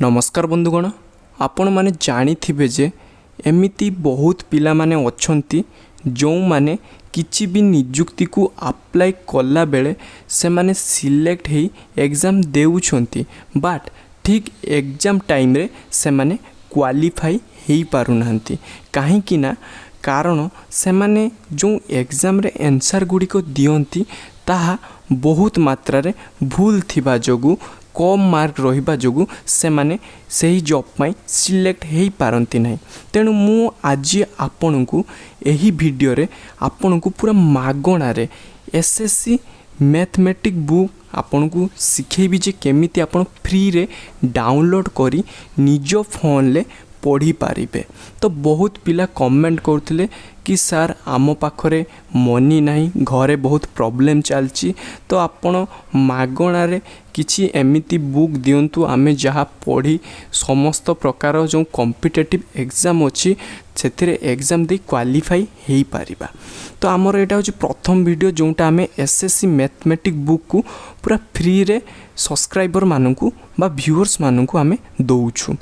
नमस्कार बंधुगण, आपण माने जानिथिबे जे एमिति बहुत पिला माने अछंती जो माने किछि भी नियुक्ति को अप्लाई कला बेले से माने सिलेक्ट हेई एग्जाम देउछंती बट ठीक एग्जाम टाइम रे से माने क्वालिफाई हेई पारु नांती काहे कि ना कारण से माने जो एग्जाम रे आंसर गुडी को दियंती ताहा बहुत मात्रा रे भूल थिबा जोगु कम मार्क रहिबा जोगु से माने सही जॉब पाई सिलेक्ट हेई पारंती नाही। तेणु मु आज आपन को एही वीडियो रे आपन को पूरा मागणा रे एसएससी मैथमेटिक बुक आपन को सिखेबी जे केमिति आपन फ्री रे डाउनलोड करी निज फोन ले पढ़ी पारिबे। तो बहुत पिला कमेंट करथिले कि सर आम पाखरे मनी नहीं, घरे बहुत प्रॉब्लम चलची, तो आपण मागणा रे किछि एमिति बुक दियंतु आमे जहा पढ़ी समस्त प्रकार जो कॉम्पिटिटिव एग्जाम अछि सेथिरे एग्जाम दे क्वालिफाई हेई पारिबा। तो आमर एटा होछि प्रथम वीडियो जोंटा आमे एसएससी मैथमेटिक बुक को पूरा फ्री रे सब्सक्राइबर माननकु बा व्यूअर्स माननकु आमे दउछु।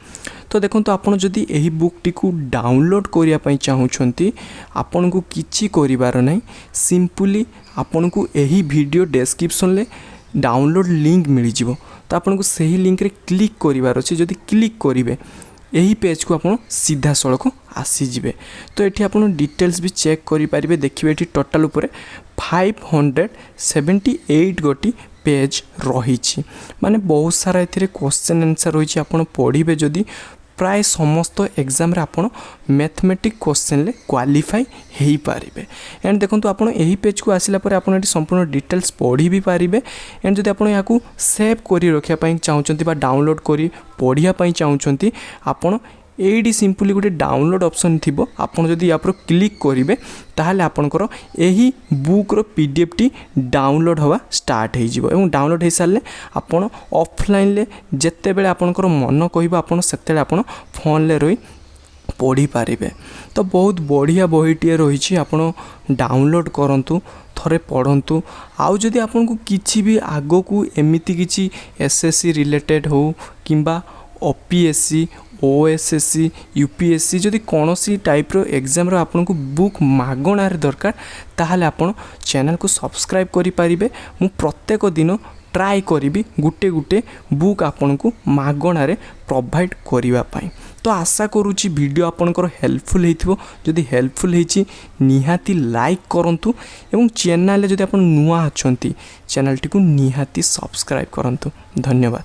तो देखो तो आपण जदि एही बुक टी को डाउनलोड करिया पई चाहुछंती आपण को किछि करिवार नै, सिंपली आपण को एही वीडियो डिस्क्रिप्शन ले डाउनलोड लिंक मिल जिवो। तो आपण को सही लिंक रे क्लिक करिवार अछि, जदि क्लिक करिवे एही पेज को आपण सीधा सड़क आसी जिवे। तो एठी आपण डिटेल्स भी चेक करि परिबे। देखिबे एठी टोटल ऊपर 578 गोटी पेज रही माने बहुत सारा एथिरे क्वेश्चन आंसर रही। आपण पढ़िबे जदि प्राय समस्त एग्जाम रे आपण मैथमेटिक क्वेश्चन ले क्वालिफाई हेई पारिबे। एंड देखंतु आपण एही पेज को आसिला परे आपण एठी संपूर्ण डिटेल्स पढ़ी भी पारिबे। एंड जदि आपण याकू सेव करी रखिया पई चाहुचंती बा डाउनलोड करी पढ़िया पई चाहुचंती आपण एडी सिंपली गोटे डाउनलोड ऑप्शन थिबो। आपण जदि या पर क्लिक करिवे ताहाले आपनकर एही बुक रो पीडीएफ टी डाउनलोड होवा स्टार्ट हे जिवो। एवं डाउनलोड हे साले आपण ऑफलाइन ले जत्ते बेले आपनकर मन कहिबो आपण सेतेले आपण फोन ले रही पढ़ी पारिबे। तो बहुत बढ़िया बहीटे रही, आपण डाउनलोड करंतु थरे पढ़ंतु। आउ जदि आपन को किछि भी आगो को एमिति किछि एसएससी रिलेटेड हो किंबा ओपीएससी ओएसएससी यूपीएससी जदि कोनोसी टाइप रो एग्जाम रो आपन को बुक मागणा रे दरकार ताहाले आपन चैनल को सब्सक्राइब करि पारिबे। मु प्रत्येक दिन ट्राई करिबी गुटे गुटे बुक आपन को मागणा रे प्रोवाइड करिवा पई। तो आशा करूची वीडियो आपनकर हेल्पफुल हेथिबो। जदि हेल्पफुल हेची निहाती लाइक करंतु एवं चैनल जदि आपन नुआ अछंती चैनल टी को निहाती सब्सक्राइब करंतु। धन्यवाद।